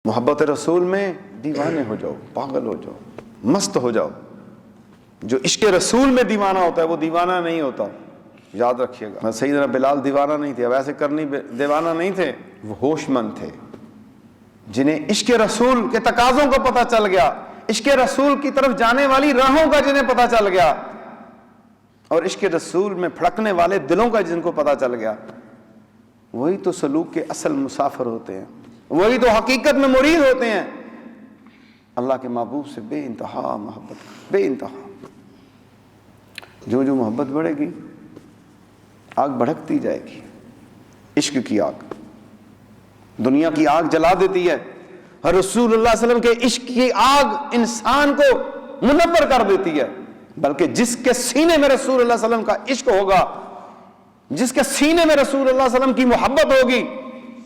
محبت رسول میں دیوانے ہو جاؤ، پاگل ہو جاؤ، مست ہو جاؤ۔ جو عشق رسول میں دیوانہ ہوتا ہے وہ دیوانہ نہیں ہوتا، یاد رکھیے گا۔ سیدنا بلال دیوانہ نہیں تھے، ویسے کرنی دیوانہ نہیں تھے، وہ ہوش مند تھے، جنہیں عشق رسول کے تقاضوں کو پتہ چل گیا، عشق رسول کی طرف جانے والی راہوں کا جنہیں پتہ چل گیا، اور عشق رسول میں پھڑکنے والے دلوں کا جن کو پتہ چل گیا، وہی تو سلوک کے اصل مسافر ہوتے ہیں، وہی تو حقیقت میں مرید ہوتے ہیں، اللہ کے محبوب سے بے انتہا محبت، بے انتہا۔ جو جو محبت بڑھے گی آگ بھڑکتی جائے گی، عشق کی آگ دنیا کی آگ جلا دیتی ہے، اور رسول اللہ صلی اللہ علیہ وسلم کے عشق کی آگ انسان کو منور کر دیتی ہے۔ بلکہ جس کے سینے میں رسول اللہ صلی اللہ علیہ وسلم کا عشق ہوگا، جس کے سینے میں رسول اللہ صلی اللہ علیہ وسلم کی محبت ہوگی،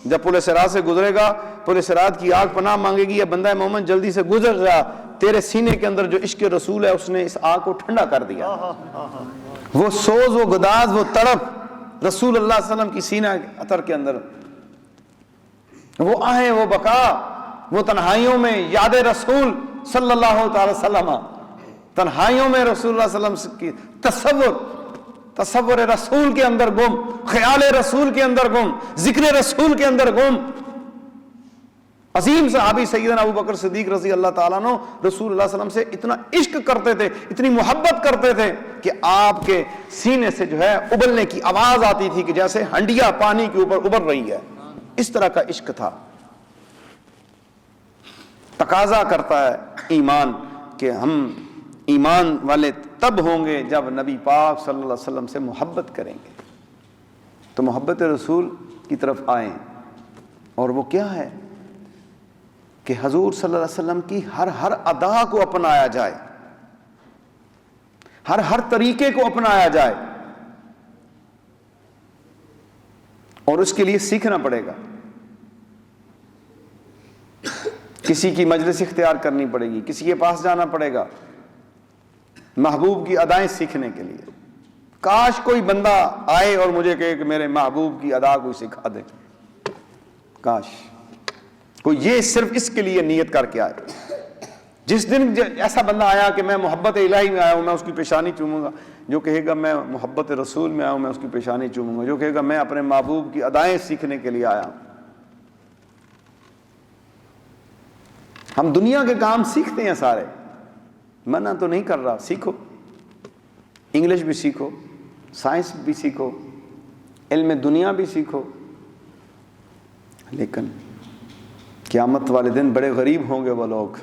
جب پل صراط سے گزرے گا، پل صراط کی آگ پناہ مانگے گی، یا بندہ مومن جلدی سے گزر جا، تیرے سینے کے اندر جو عشق رسول ہے اس نے اس آگ کو ٹھنڈا کر دیا۔ وہ سوز، وہ گداز، وہ تڑپ رسول اللہ صلی اللہ علیہ وسلم کی سینہ اثر کے اندر، وہ آہیں، وہ بقا، وہ تنہائیوں میں یاد رسول صلی اللہ تعالی وسلم، تنہائیوں میں رسول اللہ صلی اللہ علیہ وسلم کی تصور رسول کے اندر گم، خیال رسول کے اندر گم، ذکر رسول کے اندر گم۔ عظیم صحابی سیدنا ابو بکر صدیق رضی اللہ تعالیٰ عنہ رسول اللہ صلی اللہ علیہ وسلم سے اتنا عشق کرتے تھے، اتنی محبت کرتے تھے کہ آپ کے سینے سے جو ہے ابلنے کی آواز آتی تھی کہ جیسے ہنڈیا پانی کے اوپر ابل رہی ہے، اس طرح کا عشق تھا۔ تقاضا کرتا ہے ایمان کہ ہم ایمان والے تب ہوں گے جب نبی پاک صلی اللہ علیہ وسلم سے محبت کریں گے، تو محبت رسول کی طرف آئیں، اور وہ کیا ہے کہ حضور صلی اللہ علیہ وسلم کی ہر ادا کو اپنایا جائے، ہر طریقے کو اپنایا جائے، اور اس کے لیے سیکھنا پڑے گا، کسی کی مجلس اختیار کرنی پڑے گی، کسی کے پاس جانا پڑے گا محبوب کی ادائیں سیکھنے کے لیے۔ کاش کوئی بندہ آئے اور مجھے کہے کہ میرے محبوب کی ادا کو سکھا دے، کاش کوئی یہ صرف اس کے لیے نیت کر کے آئے۔ جس دن ایسا بندہ آیا کہ میں محبت الہی میں آیا ہوں، میں اس کی پیشانی چوموں گا، جو کہے گا میں محبت رسول میں آیا ہوں، میں اس کی پیشانی چوموں گا، جو کہے گا میں اپنے محبوب کی ادائیں سیکھنے کے لیے آیا ہوں۔ ہم دنیا کے کام سیکھتے ہیں سارے، منع تو نہیں کر رہا، سیکھو، انگلش بھی سیکھو، سائنس بھی سیکھو، علم دنیا بھی سیکھو، لیکن قیامت والے دن بڑے غریب ہوں گے وہ لوگ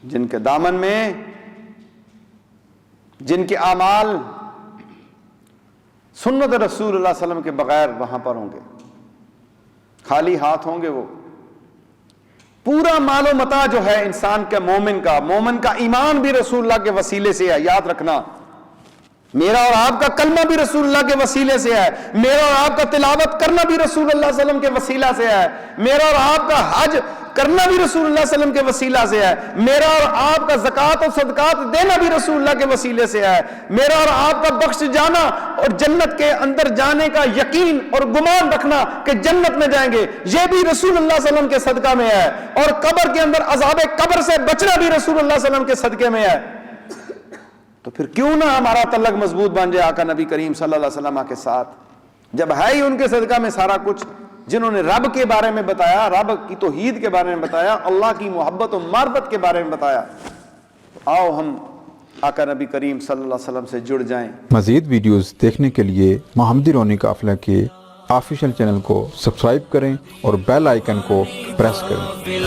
جن کے دامن میں، جن کے اعمال سنت رسول اللہ صلی اللہ علیہ وسلم کے بغیر وہاں پر ہوں گے، خالی ہاتھ ہوں گے۔ وہ پورا مال و متاع جو ہے انسان کے مومن کا ایمان بھی رسول اللہ کے وسیلے سے ہے، یاد رکھنا۔ میرا اور آپ کا کلمہ بھی رسول اللہ کے وسیلے سے ہے، میرا اور آپ کا تلاوت کرنا بھی رسول اللہ صلی اللہ علیہ وسلم کے وسیلہ سے ہے، میرا اور آپ کا حج کرنا بھی رسول اللہ صلی اللہ علیہ وسلم کے وسیلہ سے ہے، میرا اور آپ کا زکوٰۃ اور صدقات دینا بھی رسول اللہ کے وسیلے سے ہے، میرا اور آپ کا بخش جانا اور جنت کے اندر جانے کا یقین اور گمان رکھنا کہ جنت میں جائیں گے، یہ بھی رسول اللہ صلی اللہ علیہ وسلم کے صدقہ میں ہے، اور قبر کے اندر عذاب قبر سے بچنا بھی رسول اللہ صلی اللہ علیہ وسلم کے صدقے میں ہے۔ تو پھر کیوں نہ ہمارا تعلق مضبوط بن جائے آقا نبی کریم صلی اللہ علیہ وسلم کے ساتھ، جب ہے ہی ان کے صدقہ میں سارا کچھ، جنہوں نے رب کے بارے میں بتایا، رب کی توحید کے بارے میں بتایا، اللہ کی محبت و معرفت کے بارے میں بتایا۔ آؤ ہم آقا نبی کریم صلی اللہ علیہ وسلم سے جڑ جائیں۔ مزید ویڈیوز دیکھنے کے لیے محمدی رونی قافلہ کے آفیشیل چینل کو سبسکرائب کریں اور بیل آئیکن کو پریس کریں۔